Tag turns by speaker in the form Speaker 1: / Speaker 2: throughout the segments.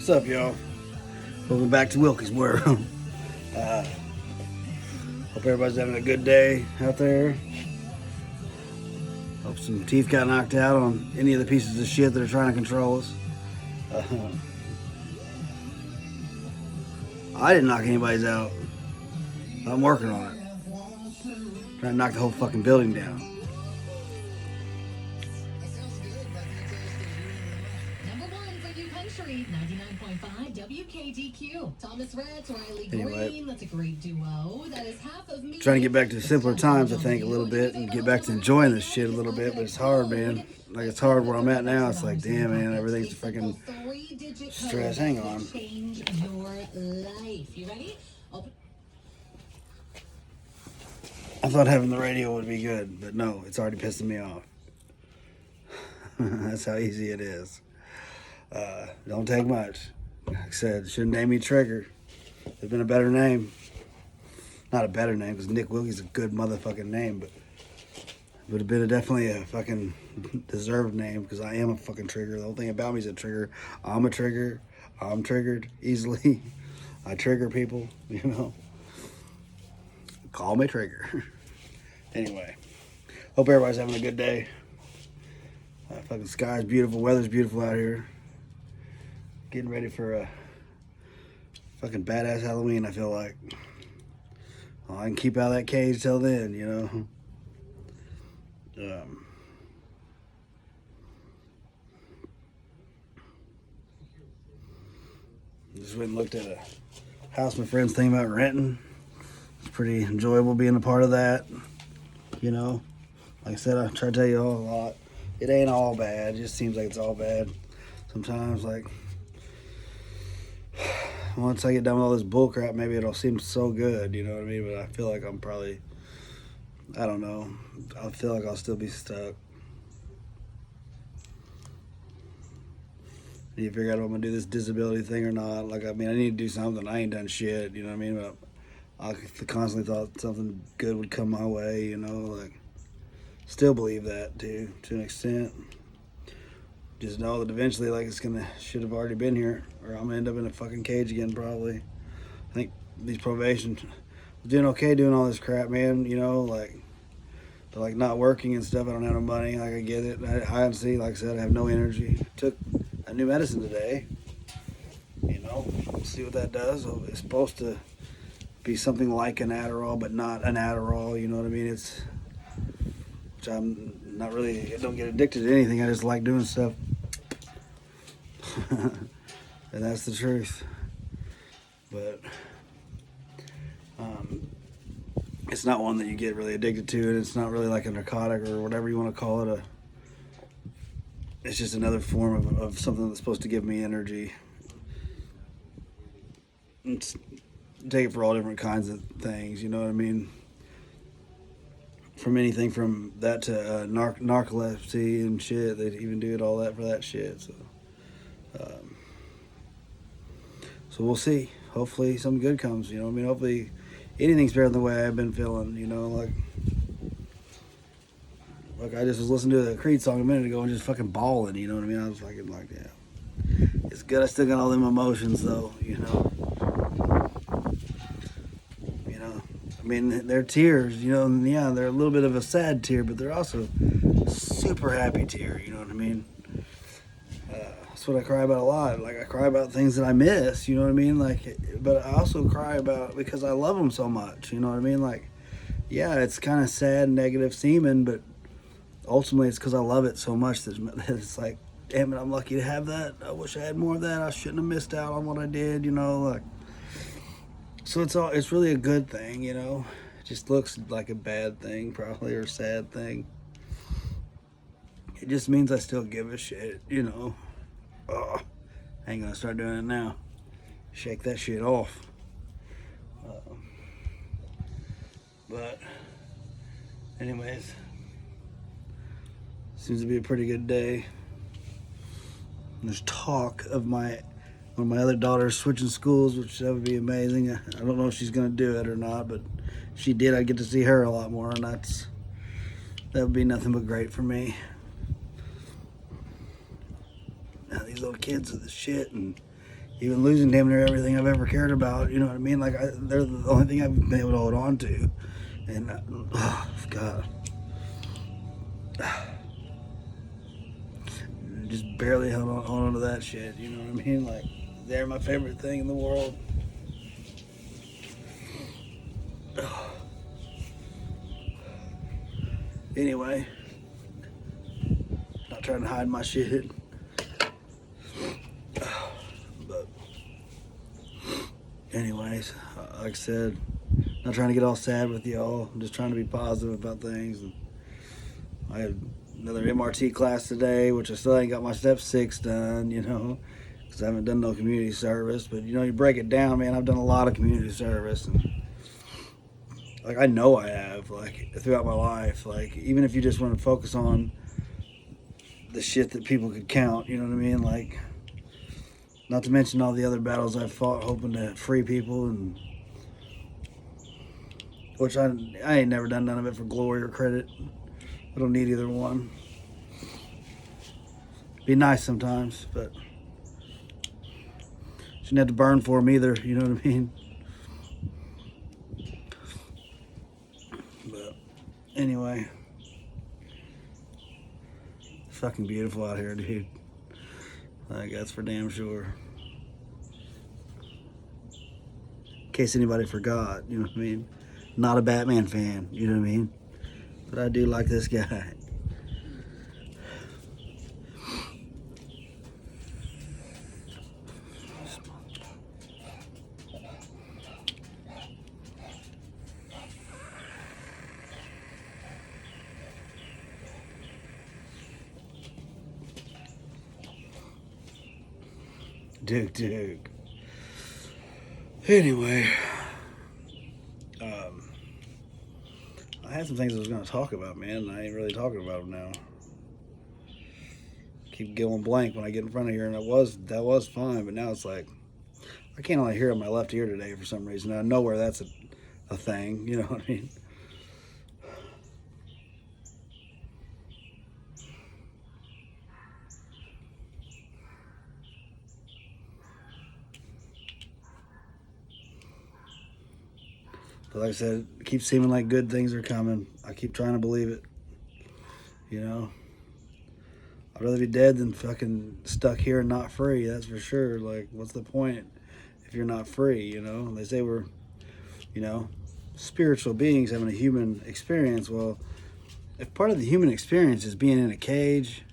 Speaker 1: What's up, y'all? Welcome back to WILKE'S world. Hope everybody's having a good day out there. Hope some teeth got knocked out on any of the pieces of shit that are trying to control us. I didn't knock anybody's out. I'm working on it. Trying to knock the whole fucking building down.
Speaker 2: Country 99.5 WKDQ. Thomas Rhett, Riley Green. That's a great duo. That is half of me.
Speaker 1: Trying to get back to simpler times, I think, a little bit, and get back to enjoying this shit a little bit, but it's hard, man. Like, it's hard where I'm at now. It's like, damn, man, everything's freaking stress. Hang on.
Speaker 2: Change your life. You ready?
Speaker 1: I thought having the radio would be good, but no, it's already pissing me off. That's how easy it is. Don't take much. Like I said, shouldn't name me Trigger. There's been a better name. Not a better name, because Nick Wilkie's a good motherfucking name, but it would have been definitely a fucking deserved name, because I am a fucking trigger. The whole thing about me is a trigger. I'm a trigger. I'm triggered easily. I trigger people, you know. Call me Trigger. Anyway, hope everybody's having a good day. Fucking sky's beautiful, weather's beautiful out here. Getting ready for a fucking badass Halloween, I feel like. Well, I can keep out of that cage till then, you know. Just went and looked at a house my friend's thinking about renting. It's pretty enjoyable being a part of that, you know. Like I said, I try to tell you all a lot. It ain't all bad. It just seems like it's all bad. Sometimes, like, once I get done with all this bullcrap, maybe it'll seem so good, you know what I mean? But I feel like I'm probably, I don't know. I feel like I'll still be stuck. I need to figure out if I'm going to do this disability thing or not. Like, I mean, I need to do something. I ain't done shit, you know what I mean? But I constantly thought something good would come my way, you know, like. Still believe that too, to an extent. Just know that eventually, like, should have already been here, or I'm gonna end up in a fucking cage again, probably. I think these probation, doing okay doing all this crap, man, you know, like, but like not working and stuff, I don't have no money, like, I get it. I honestly, like I said, I have no energy. Took a new medicine today, you know, we'll see what that does. It's supposed to be something like an Adderall, but not an Adderall, you know what I mean? I'm not really, I don't get addicted to anything. I just like doing stuff. And that's the truth. But it's not one that you get really addicted to, and it's not really like a narcotic or whatever you want to call it. It's just another form of something that's supposed to give me energy. Take it for all different kinds of things, you know what I mean? From anything from that to narcolepsy and shit. They even do it all that for that shit. So we'll see. Hopefully something good comes, you know what I mean? Hopefully anything's better than the way I've been feeling, you know, like I just was listening to the Creed song a minute ago and just fucking bawling, you know what I mean? I was fucking like, yeah. It's good I still got all them emotions though, you know. I mean, they're tears, you know, and yeah, they're a little bit of a sad tear, but they're also super happy tear, you know what I mean? That's what I cry about a lot. Like, I cry about things that I miss, you know what I mean? Like, but I also cry about because I love them so much, you know what I mean? Like, yeah, it's kind of sad, negative seeming, but ultimately it's because I love it so much that it's like, damn it, I'm lucky to have that. I wish I had more of that. I shouldn't have missed out on what I did, you know, like. So it's really a good thing, you know. It just looks like a bad thing, probably, or a sad thing. It just means I still give a shit, you know. I ain't gonna start doing it now. Shake that shit off. But, anyways, seems to be a pretty good day. There's talk of one of my other daughters switching schools, which that would be amazing. I don't know if she's going to do it or not, but if she did, I'd get to see her a lot more, and that would be nothing but great for me. Now, these little kids are the shit, and even losing damn near everything I've ever cared about. You know what I mean? Like they're the only thing I've been able to hold on to, and oh God, just barely held on to that shit. You know what I mean? Like they're my favorite thing in the world. Anyway, not trying to hide my shit. But anyways, like I said, not trying to get all sad with y'all. I'm just trying to be positive about things. And I had another MRT class today, which I still ain't got my step 6 done, you know, because I haven't done no community service. But, you know, you break it down, man, I've done a lot of community service. And, like, I know I have, like, throughout my life. Like, even if you just want to focus on the shit that people could count, you know what I mean? Like, not to mention all the other battles I've fought hoping to free people, and which I ain't never done none of it for glory or credit. I don't need either one. Be nice sometimes, but shouldn't have to burn for them either, you know what I mean? But anyway, it's fucking beautiful out here, dude. Like, that's for damn sure. In case anybody forgot, you know what I mean? Not a Batman fan, you know what I mean? But I do like this guy. Duke. Anyway, I had some things I was going to talk about, man, and I ain't really talking about them now. Keep going blank when I get in front of here, and that was fine, but now it's like I can't only hear on my left ear today for some reason. I know where that's a thing, you know what I mean? But like I said, it keeps seeming like good things are coming. I keep trying to believe it, you know? I'd rather be dead than fucking stuck here and not free, that's for sure. Like, what's the point if you're not free, you know? They say we're, you know, spiritual beings having a human experience. Well, if part of the human experience is being in a cage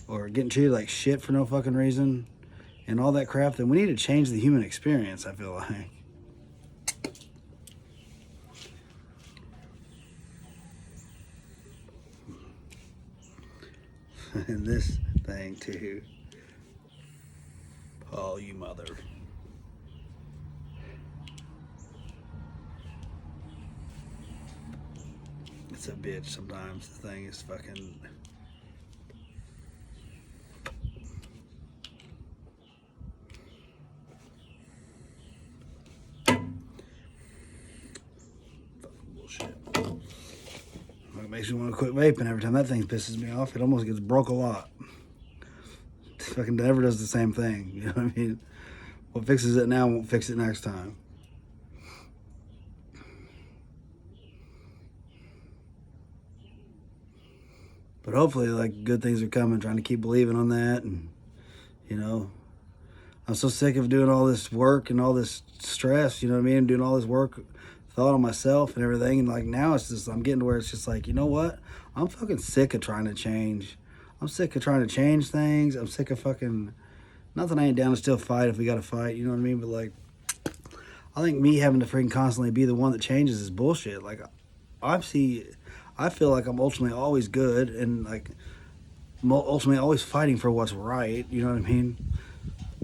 Speaker 1: or getting treated like shit for no fucking reason and all that crap, then we need to change the human experience, I feel like. And this thing too. Oh, you mother. It's a bitch sometimes. The thing is fucking. Fucking bullshit. It makes me want to quit vaping every time that thing pisses me off. It almost gets broke a lot. It fucking never does the same thing. You know what I mean? What fixes it now won't fix it next time. But hopefully, like, good things are coming. Trying to keep believing on that. And, you know, I'm so sick of doing all this work and all this stress, you know what I mean? Doing all this work, thought on myself and everything. And, like, now it's just, I'm getting to where it's just like, you know what? I'm fucking sick of trying to change. I'm sick of trying to change things. I'm sick of fucking, not that I ain't down to still fight if we got to fight, you know what I mean? But, like, I think me having to freaking constantly be the one that changes is bullshit. Like, I feel like I'm ultimately always good and, like, ultimately always fighting for what's right, you know what I mean?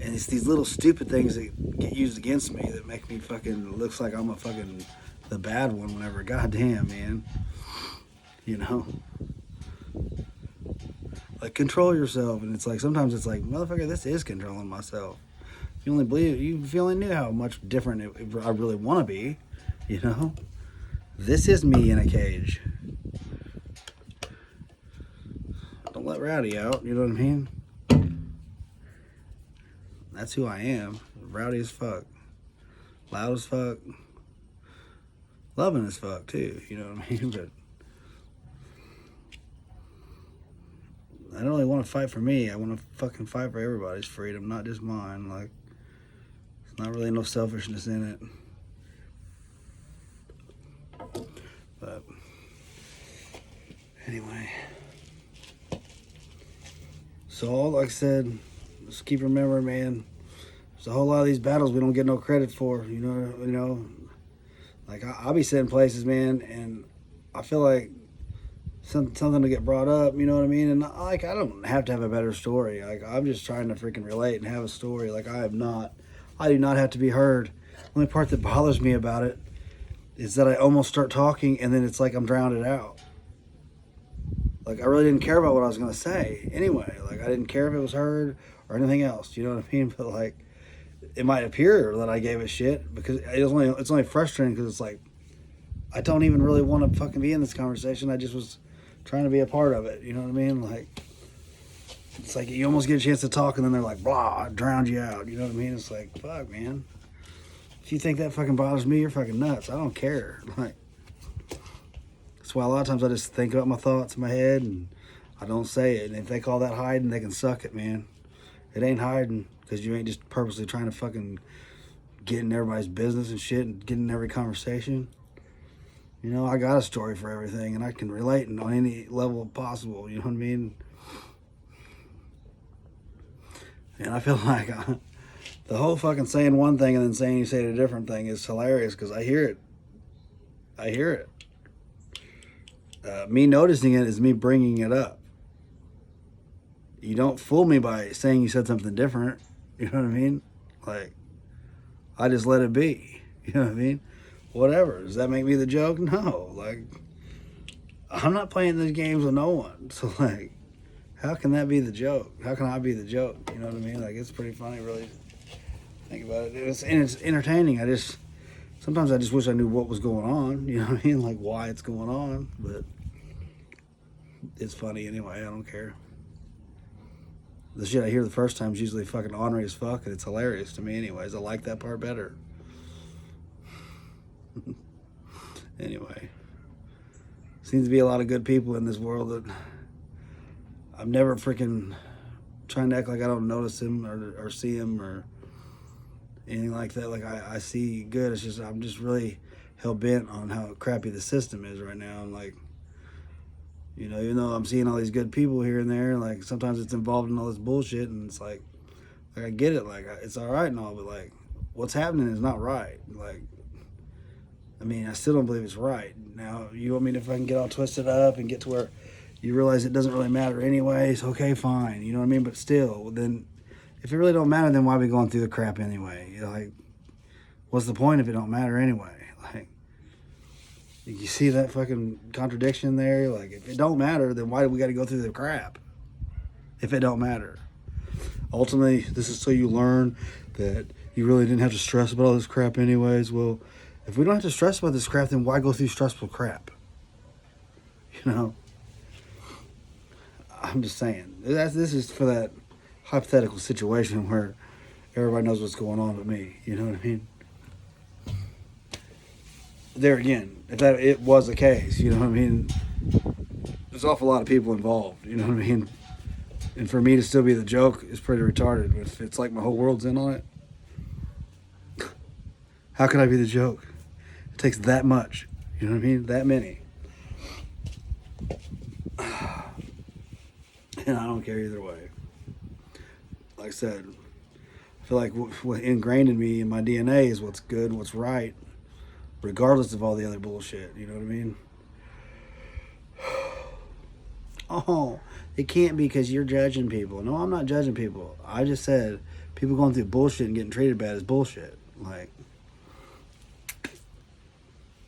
Speaker 1: And it's these little stupid things that get used against me that make me fucking, looks like I'm a fucking, the bad one whenever, goddamn, man. You know? Like, control yourself. And it's like, sometimes it's like, motherfucker, this is controlling myself. If you only knew how much different I really want to be, you know? This is me in a cage. Don't let Rowdy out, you know what I mean? That's who I am. Rowdy as fuck. Loud as fuck. Loving as fuck, too. You know what I mean? But I don't really want to fight for me. I want to fucking fight for everybody's freedom, not just mine. Like, there's not really no selfishness in it. But anyway. So, like I said, just keep remembering, man, there's a whole lot of these battles we don't get no credit for, you know. Like, I'll be sitting places, man, and I feel like something to get brought up, you know what I mean? And, like, I don't have to have a better story. Like, I'm just trying to freaking relate and have a story. Like, I do not have to be heard. The only part that bothers me about it is that I almost start talking, and then it's like I'm drowned out. Like, I really didn't care about what I was going to say anyway. Like, I didn't care if it was heard or anything else. You know what I mean? But, like, it might appear that I gave a shit because it's only frustrating because it's like, I don't even really want to fucking be in this conversation. I just was trying to be a part of it. You know what I mean? Like, it's like you almost get a chance to talk and then they're like, blah, I drowned you out. You know what I mean? It's like, fuck, man. If you think that fucking bothers me, you're fucking nuts. I don't care. Like, that's why a lot of times I just think about my thoughts in my head and I don't say it. And if they call that hiding, they can suck it, man. It ain't hiding because you ain't just purposely trying to fucking get in everybody's business and shit and get in every conversation. You know, I got a story for everything and I can relate on any level possible. You know what I mean? And I feel like the whole fucking saying one thing and then saying you say a different thing is hilarious because I hear it. I hear it. Me noticing it is me bringing it up. You don't fool me by saying you said something different. You know what I mean? Like, I just let it be. You know what I mean? Whatever. Does that make me the joke? No. Like, I'm not playing these games with no one. So, like, how can that be the joke? How can I be the joke? You know what I mean? Like, it's pretty funny, really. Think about it. It's entertaining. Sometimes I just wish I knew what was going on. You know what I mean? Like, why it's going on. But it's funny anyway. I don't care. The shit I hear the first time is usually fucking ornery as fuck, and it's hilarious to me anyways. I like that part better. Anyway. Seems to be a lot of good people in this world that I'm never freaking trying to act like I don't notice him or see him or anything like that. Like, I see good. It's just, I'm just really hell-bent on how crappy the system is right now. And, like, you know, even though I'm seeing all these good people here and there, like, sometimes it's involved in all this bullshit, and it's like I get it. Like, it's all right and all, but, like, what's happening is not right. Like, I mean, I still don't believe it's right. Now, you want me to fucking get all twisted up and get to where you realize it doesn't really matter anyways? Okay, fine. You know what I mean? But still, then, if it really don't matter, then why are we going through the crap anyway? You know, like, what's the point if it don't matter anyway? Like, you see that fucking contradiction there? Like, if it don't matter, then why do we got to go through the crap? If it don't matter. Ultimately, this is so you learn that you really didn't have to stress about all this crap anyways. Well, if we don't have to stress about this crap, then why go through stressful crap? You know? I'm just saying. This is for that hypothetical situation where everybody knows what's going on with me. You know what I mean? There again, if that it was the case, you know what I mean? There's an awful lot of people involved, you know what I mean? And for me to still be the joke is pretty retarded. If it's like my whole world's in on it, how can I be the joke? It takes that much, you know what I mean? That many. And I don't care either way. Like I said, I feel like what ingrained in me, in my DNA, is what's good, what's right, regardless of all the other bullshit. You know what I mean? Oh, it can't be because you're judging people. No, I'm not judging people. I just said people going through bullshit and getting treated bad is bullshit. Like,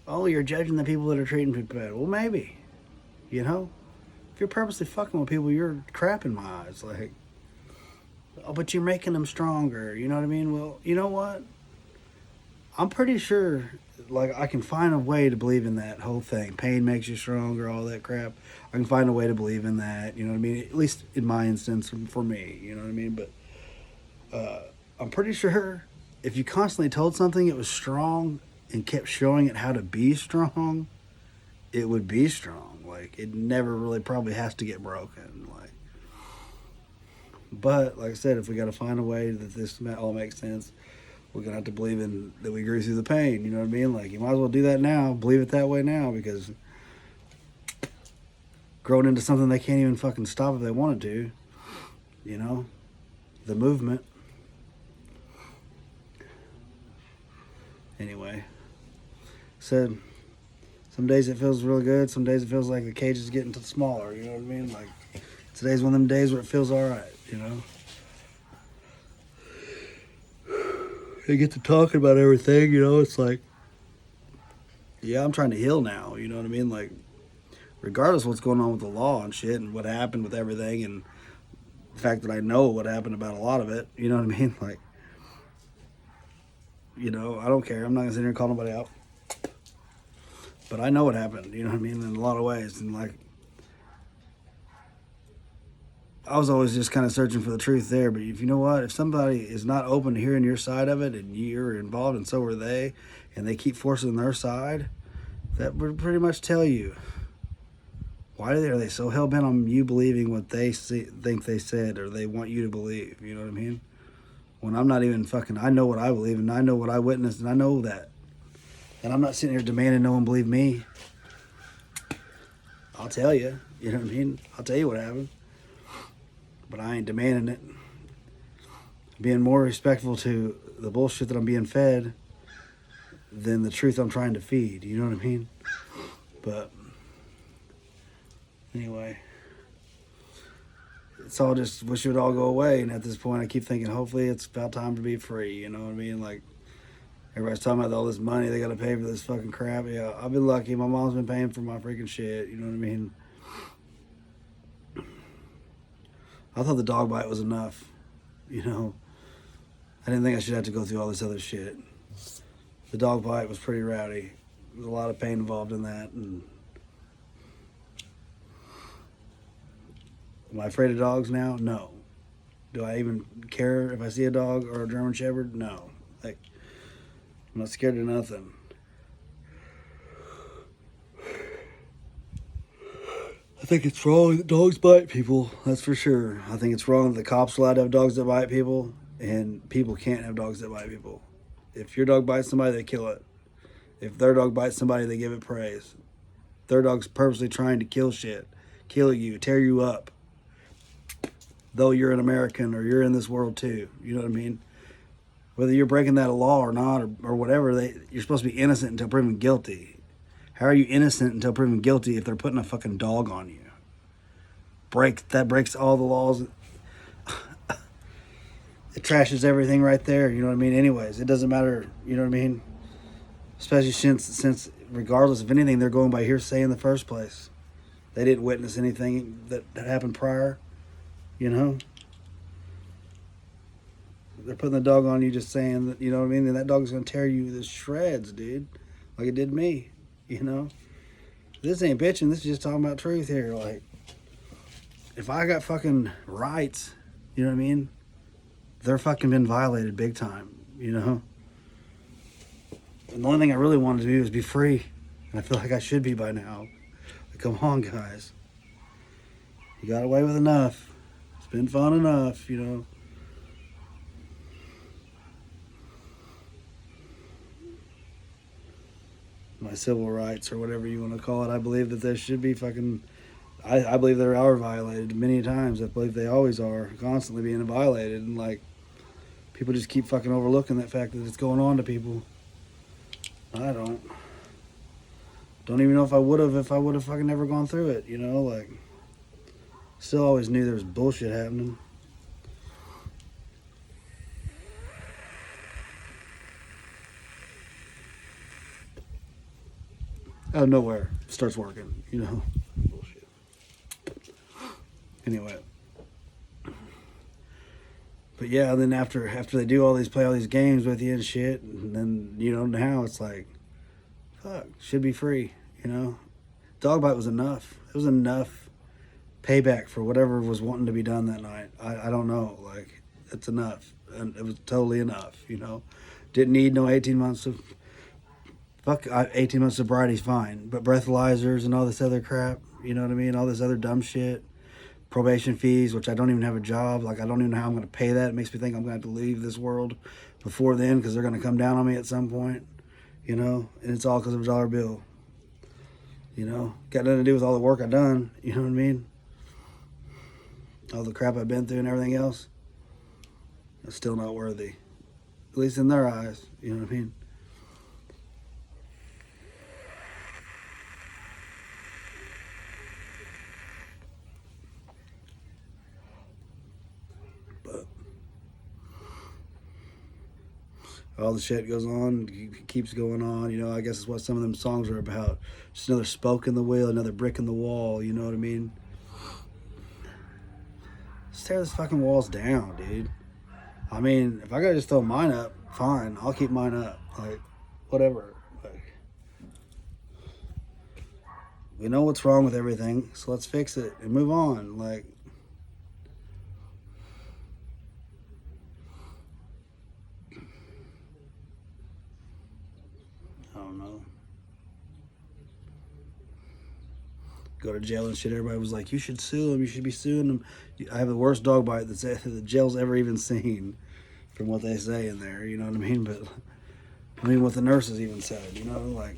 Speaker 1: oh, you're judging the people that are treating people bad. Well, maybe. You know? If you're purposely fucking with people, you're crap in my eyes. Like, oh, but you're making them stronger. You know what I mean? Well, you know what? I'm pretty sure, like, I can find a way to believe in that whole thing. Pain makes you stronger, all that crap. I can find a way to believe in that. You know what I mean? At least in my instance, for me. You know what I mean? But I'm pretty sure if you constantly told something it was strong and kept showing it how to be strong, it would be strong. Like, it never really probably has to get broken. Like, but like I said, if we got to find a way that this all makes sense, we're gonna have to believe in that we grew through the pain. You know what I mean? Like, you might as well do that now. Believe it that way now, because growing into something they can't even fucking stop if they wanted to. You know, the movement. Anyway, said some days it feels really good. Some days it feels like the cage is getting smaller. You know what I mean? Like, today's one of them days where it feels all right. You know. They get to talking about everything, you know, it's like, yeah, I'm trying to heal now, you know what I mean? Like, regardless of what's going on with the law and shit and what happened with everything and the fact that I know what happened about a lot of it, you know what I mean? Like, you know, I don't care. I'm not going to sit here and call nobody out. But I know what happened, you know what I mean, in a lot of ways. And, like, I was always just kind of searching for the truth there. But if you know what, if somebody is not open to hearing your side of it and you're involved and so are they, and they keep forcing their side, that would pretty much tell you, why are they so hell-bent on you believing what they think they said or they want you to believe? You know what I mean? When I'm not even fucking, I know what I believe and I know what I witnessed and I know that. And I'm not sitting here demanding no one believe me. I'll tell you, you know what I mean? I'll tell you what happened. But I ain't demanding it. Being more respectful to the bullshit that I'm being fed than the truth I'm trying to feed. You know what I mean? But anyway, it's all just wish it would all go away. And at this point, I keep thinking, hopefully it's about time to be free. You know what I mean? Like, everybody's talking about all this money they got to pay for this fucking crap. Yeah, I've been lucky. My mom's been paying for my freaking shit. You know what I mean? I thought the dog bite was enough, you know. I didn't think I should have to go through all this other shit. The dog bite was pretty rowdy. There was a lot of pain involved in that. And am I afraid of dogs now? No. Do I even care if I see a dog or a German Shepherd? No. Like, I'm not scared of nothing. I think it's wrong that dogs bite people. That's for sure. I think it's wrong that the cops are allowed to have dogs that bite people, and people can't have dogs that bite people. If your dog bites somebody, they kill it. If their dog bites somebody, they give it praise. Their dog's purposely trying to kill shit, kill you, tear you up. Though you're an American or you're in this world too. You know what I mean? Whether you're breaking that law or not or whatever, you're supposed to be innocent until proven guilty. How are you innocent until proven guilty if they're putting a fucking dog on you? That breaks all the laws. It trashes everything right there. You know what I mean? Anyways, it doesn't matter. You know what I mean? Especially since regardless of anything, they're going by hearsay in the first place. They didn't witness anything that happened prior. You know? They're putting the dog on you just saying that, you know what I mean? And that dog's going to tear you to shreds, dude. Like it did me. You know, this ain't bitching. This is just talking about truth here. Like, if I got fucking rights, you know what I mean? They're fucking been violated big time, you know? And the only thing I really wanted to do is be free. And I feel like I should be by now. Like, come on, guys. You got away with enough. It's been fun enough, you know? My civil rights or whatever you want to call it. I believe that there should be fucking, I believe they are violated many times. I believe they always are, constantly being violated. And like, people just keep fucking overlooking that fact that it's going on to people. I don't even know if I would have fucking never gone through it, you know, like, still always knew there was bullshit happening. Out of nowhere, starts working, you know. Bullshit. Anyway. But yeah, then after they do play all these games with you and shit, and then, you know, now it's like, fuck, should be free, you know. Dog bite was enough. It was enough payback for whatever was wanting to be done that night. I don't know, like, it's enough. and it was totally enough, you know. Didn't need no 18 months of, 18 months of sobriety's fine, but breathalyzers and all this other crap, you know what I mean? All this other dumb shit. Probation fees, which I don't even have a job. Like, I don't even know how I'm going to pay that. It makes me think I'm going to have to leave this world before then because they're going to come down on me at some point, you know? And it's all because of a dollar bill, you know? Got nothing to do with all the work I've done, you know what I mean? All the crap I've been through and everything else. It's still not worthy. At least in their eyes, you know what I mean? All the shit goes on, keeps going on, you know. I guess it's what some of them songs are about. Just another spoke in the wheel, another brick in the wall, you know what I mean? Just tear this fucking walls down, dude. I mean, if I gotta just throw mine up, fine, I'll keep mine up. Like, whatever. Like, we know what's wrong with everything, so let's fix it and move on. Like, I don't know. Go to jail and shit. Everybody was like, you should sue him. You should be suing him. I have the worst dog bite that the jail's ever even seen, from what they say in there. You know what I mean? But I mean, what the nurses even said. You know, like,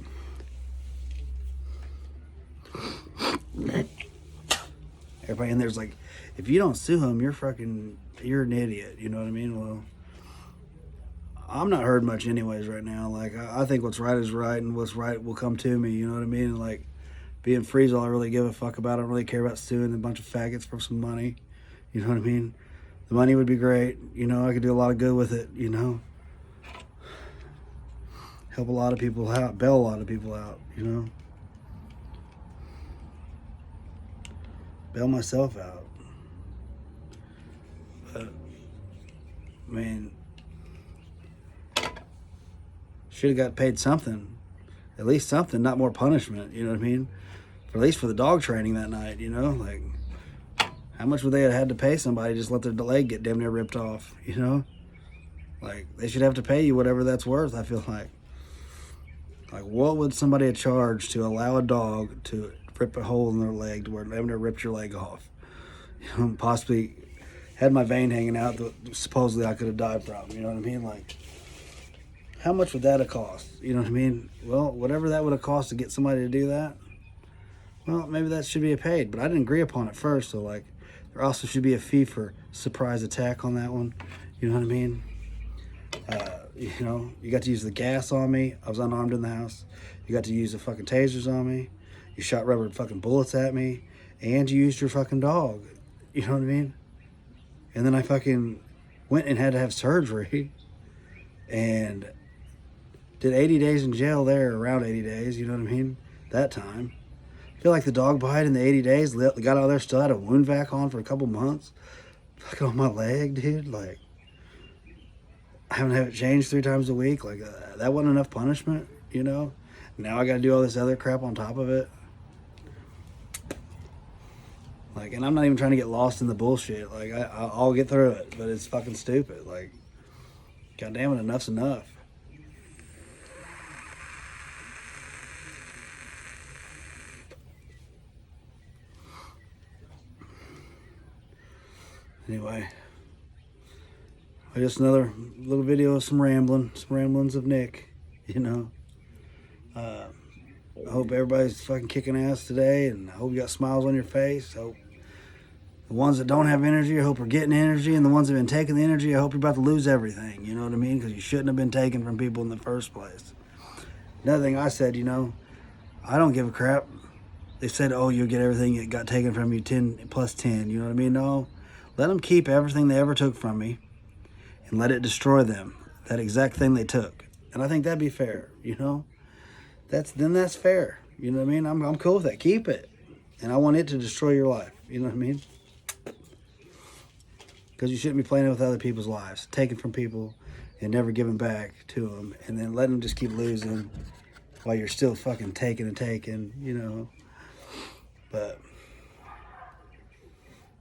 Speaker 1: everybody in there's like, if you don't sue him, you're an idiot. You know what I mean? Well, I'm not heard much anyways right now. Like, I think what's right is right, and what's right will come to me. You know what I mean? And like, being free is all I really give a fuck about. I don't really care about suing a bunch of faggots for some money. You know what I mean? The money would be great. You know, I could do a lot of good with it, you know? Help a lot of people out, bail a lot of people out, you know? Bail myself out. But, I mean, should have got paid something. At least something, not more punishment, you know what I mean? At least for the dog training that night, you know? Like, how much would they have had to pay somebody to just let their leg get damn near ripped off, you know? Like, they should have to pay you whatever that's worth, I feel like. Like, what would somebody have charged to allow a dog to rip a hole in their leg to where they haven't ripped your leg off? You know, possibly had my vein hanging out that supposedly I could have died from, you know what I mean? Like, how much would that have cost? You know what I mean? Well, whatever that would have cost to get somebody to do that, well, maybe that should be paid, but I didn't agree upon it first, so like, there also should be a fee for surprise attack on that one. You know what I mean? You know, you got to use the gas on me. I was unarmed in the house. You got to use the fucking tasers on me. You shot rubber fucking bullets at me, and you used your fucking dog. You know what I mean? And then I fucking went and had to have surgery, and did 80 days in jail there, around 80 days. You know what I mean? That time. I feel like the dog bite in the 80 days, got out of there, still had a wound vac on for a couple months. Fucking on my leg, dude. Like, I haven't had it changed 3 times a week. Like, that wasn't enough punishment, you know? Now I got to do all this other crap on top of it. Like, and I'm not even trying to get lost in the bullshit. Like, I'll get through it, but it's fucking stupid. Like, goddamn it, enough's enough. Anyway, just another little video of some ramblings of Nick, you know. I hope everybody's fucking kicking ass today, and I hope you got smiles on your face. I hope the ones that don't have energy, I hope are getting energy, and the ones that have been taking the energy, I hope you're about to lose everything, you know what I mean? Because you shouldn't have been taken from people in the first place. Another thing I said, you know, I don't give a crap. They said, oh, you'll get everything that got taken from you 10 plus 10, you know what I mean? No. Let them keep everything they ever took from me and let it destroy them, that exact thing they took. And I think that'd be fair, you know? That's fair. You know what I mean? I'm cool with that. Keep it. And I want it to destroy your life. You know what I mean? Because you shouldn't be playing with other people's lives, taking from people and never giving back to them, and then letting them just keep losing while you're still fucking taking and taking, you know? But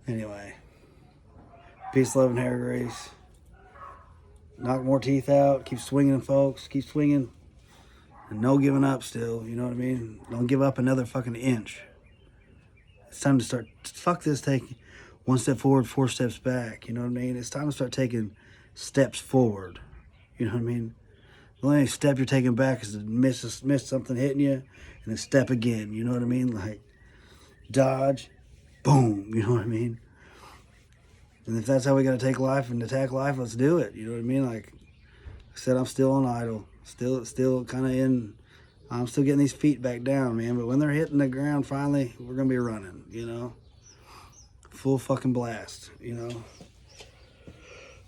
Speaker 1: anyway. Peace, love, and hair grace. knock more teeth out. Keep swinging, folks. Keep swinging. And no giving up still, you know what I mean? Don't give up another fucking inch. It's time to start, fuck this, take one step forward, 4 steps back, you know what I mean? It's time to start taking steps forward, you know what I mean? The only step you're taking back is to miss something hitting you, and then step again, you know what I mean? Like, dodge, boom, you know what I mean? And if that's how we got to take life and attack life, let's do it, you know what I mean? Like I said, I'm still on idle. Still kind of in. I'm still getting these feet back down, man. But when they're hitting the ground, finally, we're gonna be running. You know, full fucking blast. You know.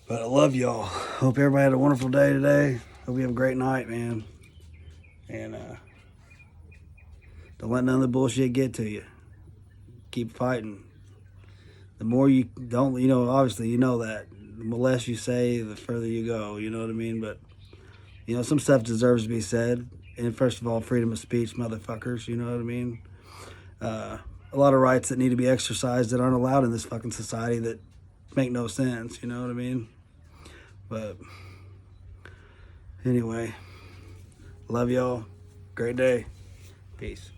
Speaker 1: But I love y'all. Hope everybody had a wonderful day today. Hope you have a great night, man. And don't let none of the bullshit get to you. Keep fighting. The more you don't, you know, obviously you know that. The less you say, the further you go. You know what I mean? But you know, some stuff deserves to be said. And first of all, freedom of speech, motherfuckers, you know what I mean? A lot of rights that need to be exercised that aren't allowed in this fucking society that make no sense, you know what I mean? But anyway, love y'all. Great day. Peace.